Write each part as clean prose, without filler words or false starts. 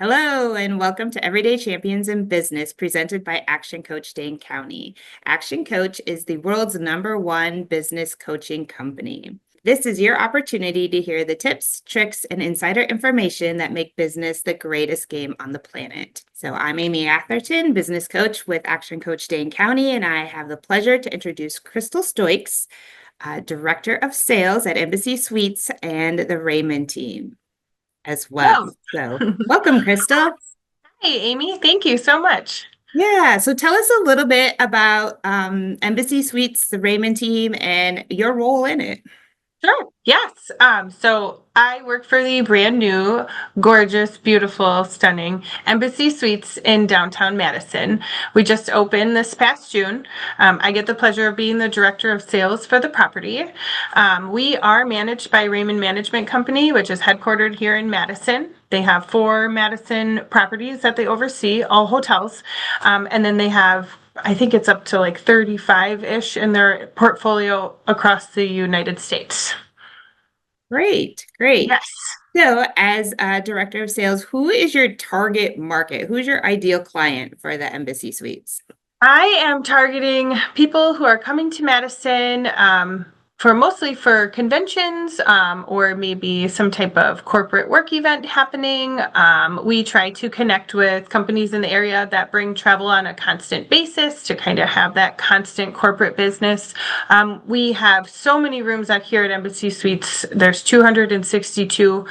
Hello, and welcome to Everyday Champions in Business, presented by Action Coach Dane County. Action Coach is the world's #1 business coaching company. This is your opportunity to hear the tips, tricks, and insider information that make business the greatest game on the planet. So I'm Amy Atherton, business coach with Action Coach Dane County, and I have the pleasure to introduce Krystal Stoikes, Director of Sales at Embassy Suites and the Raymond team as well. Oh, So welcome, Krystal. hey, Amy. Thank you so much. Yeah, so tell us a little bit about Embassy Suites, the Raymond team, and your role in it. Sure. Yes. So I work for the brand new, gorgeous, beautiful, stunning Embassy Suites in downtown Madison. We just opened this past June. I get the pleasure of being the director of sales for the property. We are managed by Raymond Management Company, which is headquartered here in Madison. They have 4 Madison properties that they oversee, all hotels. And then they have, I think it's up to like 35-ish in their portfolio across the United States. Great, great. Yes. So, as director of sales, who is your target market? Who's your ideal client for the Embassy Suites? I am targeting people who are coming to Madison for mostly for conventions or maybe some type of corporate work event happening. We try to connect with companies in the area that bring travel on a constant basis to kind of have that constant corporate business. We have so many rooms out here at Embassy Suites. There's 262.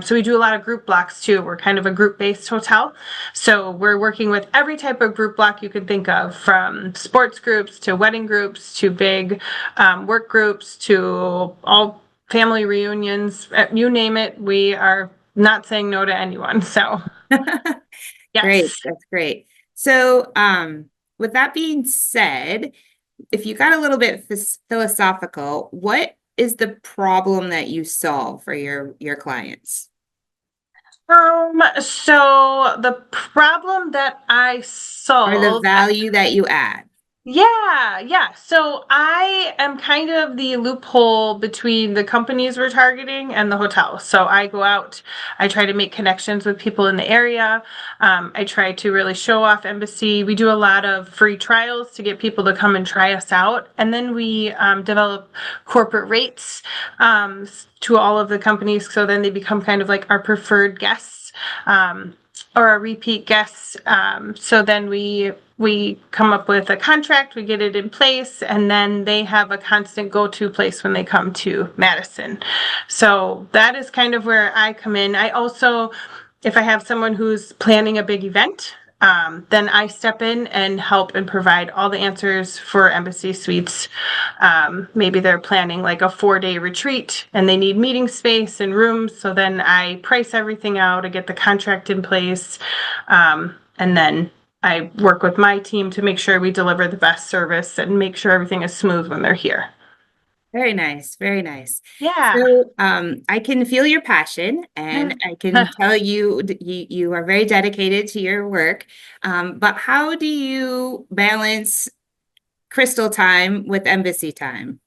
So we do a lot of group blocks too. We're kind of a group-based hotel. So we're working with every type of group block you could think of, from sports groups to wedding groups to big work groups to all family reunions. You name it, we are not saying no to anyone. So, Great, yes. that's great. So, with that being said, if you got a little bit philosophical, what is the problem that you solve for your clients? So the problem that I Or the solve. value that you add? Yeah. So I am kind of the loophole between the companies we're targeting and the hotel. So I go out, I try to make connections with people in the area. I try to really show off Embassy. We do a lot of free trials to get people to come and try us out. And then we develop corporate rates to all of the companies. So then they become kind of like our preferred guests. Or a repeat guest. So then we come up with a contract, we get it in place, and then they have a constant go-to place when they come to Madison. So that is kind of where I come in. I also, if I have someone who's planning a big event, then I step in and help and provide all the answers for Embassy Suites. Maybe they're planning like a 4-day retreat and they need meeting space and rooms. So then I price everything out, I get the contract in place, and then I work with my team to make sure we deliver the best service and make sure everything is smooth when they're here. Very nice, very nice. Yeah. So, I can feel your passion, and I can tell you are very dedicated to your work. But how do you balance Krystal time with Embassy time?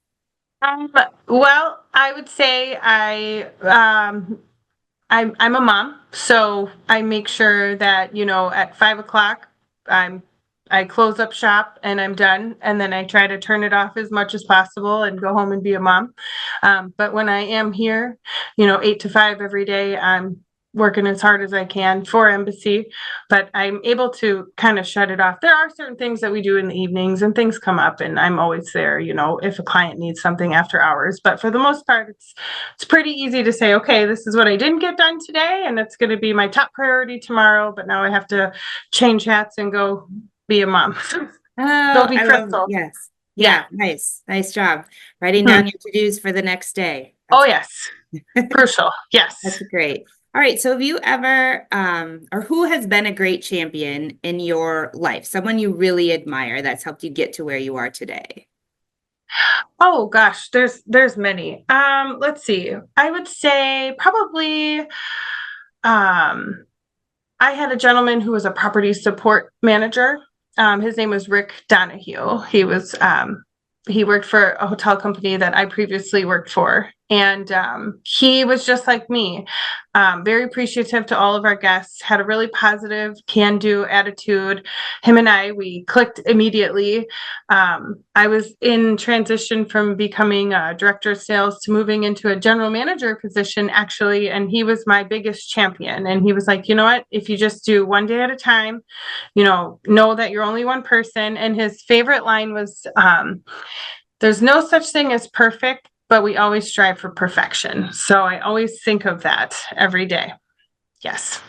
Um, well, I would say I'm a mom, so I make sure that, at 5 o'clock, I'm I close up shop and I'm done, and then I try to turn it off as much as possible and go home and be a mom. But when I am here, 8 to 5 every day, I'm working as hard as I can for Embassy, but I'm able to kind of shut it off. There are certain things that we do in the evenings and things come up and I'm always there, if a client needs something after hours. But for the most part, it's pretty easy to say, okay, this is what I didn't get done today, and it's going to be my top priority tomorrow, but now I have to change hats and go be a mom. Go Oh, be I love, Krystal. yes. Yeah. Yeah, nice job. Writing Hmm. down your to-dos for the next day. Oh, yes. Crucial. That's Yes. great. All right. So have you ever, or who has been a great champion in your life? Someone you really admire that's helped you get to where you are today? Oh gosh, there's many. Let's see. I would say probably I had a gentleman who was a property support manager. His name was Rick Donahue. He worked for a hotel company that I previously worked for, And he was just like me, very appreciative to all of our guests, had a really positive can-do attitude. Him and we clicked immediately. I was in transition from becoming a director of sales to moving into a general manager position, actually, and he was my biggest champion. And he was like, you know what, if you just do one day at a time, know that you're only one person. And his favorite line was, there's no such thing as perfect, but we always strive for perfection. So I always think of that every day. Yes.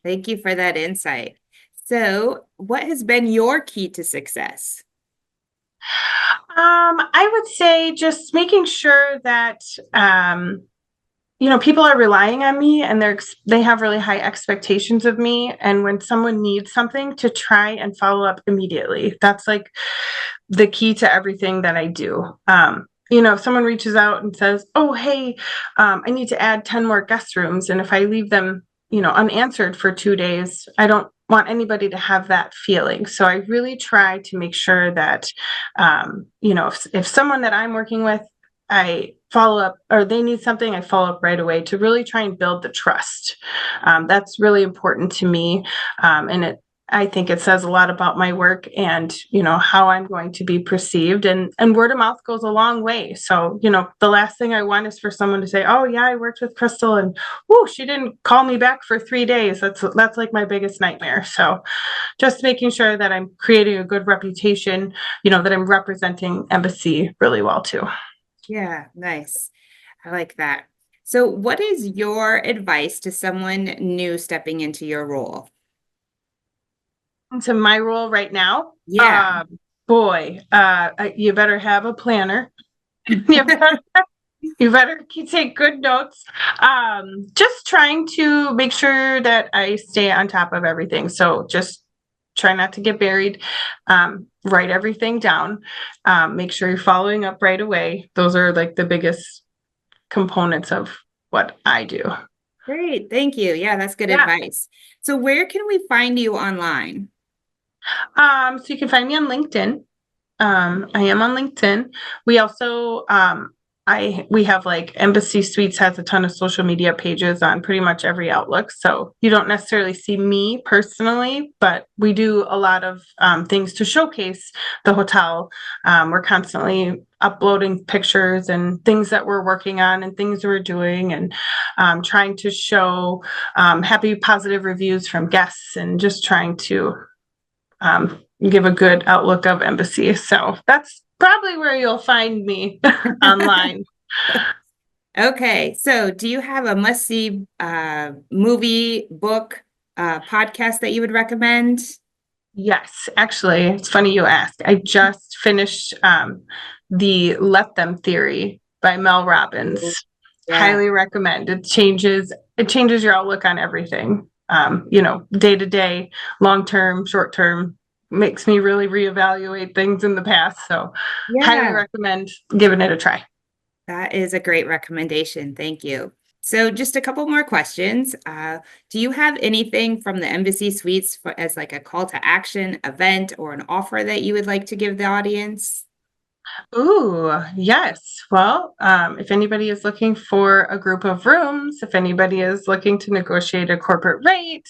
Thank you for that insight. So, what has been your key to success? I would say just making sure that people are relying on me, and they have really high expectations of me. And when someone needs something, to try and follow up immediately. That's like the key to everything that I do. If someone reaches out and says, oh, hey, I need to add 10 more guest rooms. And if I leave them, unanswered for 2 days, I don't want anybody to have that feeling. So I really try to make sure that, if someone that I'm working with, I follow up, or they need something, I follow up right away to really try and build the trust. That's really important to me. And I think it says a lot about my work and, how I'm going to be perceived, and word of mouth goes a long way. So, the last thing I want is for someone to say, oh yeah, I worked with Krystal and she didn't call me back for 3 days. That's like my biggest nightmare. So just making sure that I'm creating a good reputation, that I'm representing Embassy really well too. Yeah, nice. I like that. So, what is your advice to someone new stepping into your role? Into my role right now, Yeah. boy, you better have a planner. you better, you better take good notes. Just trying to make sure that I stay on top of everything. So just try not to get buried. Write everything down. Make sure you're following up right away. Those are like the biggest components of what I do. Great. Thank you. Yeah, that's good Yeah. advice. So, where can we find you online? So you can find me on LinkedIn. I am on LinkedIn. We also, we have like Embassy Suites has a ton of social media pages on pretty much every outlook. So you don't necessarily see me personally, but we do a lot of things to showcase the hotel. We're constantly uploading pictures and things that we're working on and things we're doing, and trying to show happy, positive reviews from guests, and just trying to give a good outlook of Embassy. So that's probably where you'll find me online. Okay. So, do you have a must-see movie, book, podcast that you would recommend? Yes, actually, it's funny you ask. I just finished the Let Them Theory by Mel Robbins. Yeah. Highly recommend. It changes your outlook on everything. Day to day, long term, short term, makes me really reevaluate things in the past. So highly Yeah. recommend giving it a try. That is a great recommendation. Thank you. So, just a couple more questions. Do you have anything from the Embassy Suites as like a call to action, event, or an offer that you would like to give the audience? Ooh, yes. Well, if anybody is looking for a group of rooms, if anybody is looking to negotiate a corporate rate,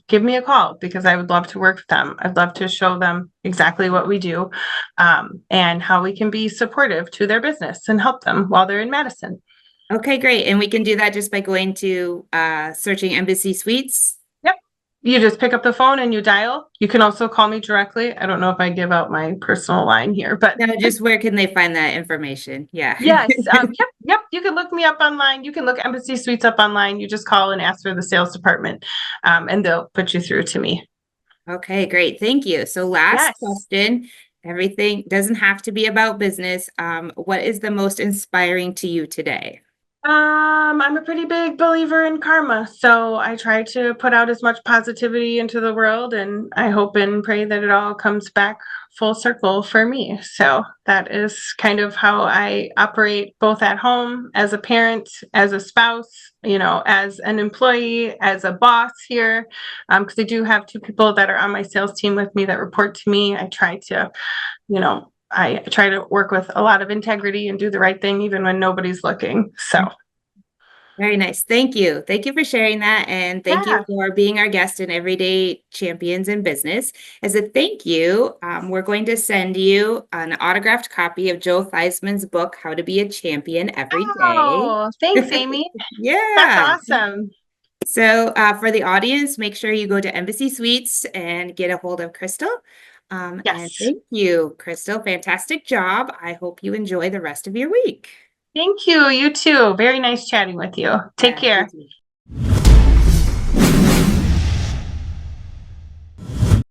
give me a call, because I would love to work with them. I'd love to show them exactly what we do, and how we can be supportive to their business and help them while they're in Madison. Okay, great. And we can do that just by going to searching Embassy Suites. Yep. You just pick up the phone and you dial. You can also call me directly. I don't know if I give out my personal line here, but No, just where can they find that information? Yeah. yes. Yep. You can look me up online. You can look Embassy Suites up online. You just call and ask for the sales department, and they'll put you through to me. Okay, great. Thank you. So, last Yes. question. Everything doesn't have to be about business. What is the most inspiring to you today? I'm a pretty big believer in karma, so I try to put out as much positivity into the world, and I hope and pray that it all comes back full circle for me. So that is kind of how I operate, both at home, as a parent, as a spouse, as an employee, as a boss here, because I do have 2 people that are on my sales team with me that report to me. I try to, I try to work with a lot of integrity and do the right thing even when nobody's looking. So, Very nice. Thank you. Thank you for sharing that. And thank you yeah. for being our guest in Everyday Champions in Business. As a thank you, we're going to send you an autographed copy of Joe Theismann's book, How to Be a Champion Every Day. Oh, thanks, Amy. That's Yeah. awesome. So for the audience, make sure you go to Embassy Suites and get a hold of Krystal. And Yes. thank you, Krystal. Fantastic job. I hope you enjoy the rest of your week. Thank you. You too. Very nice chatting with you. Take Yeah, you care. too.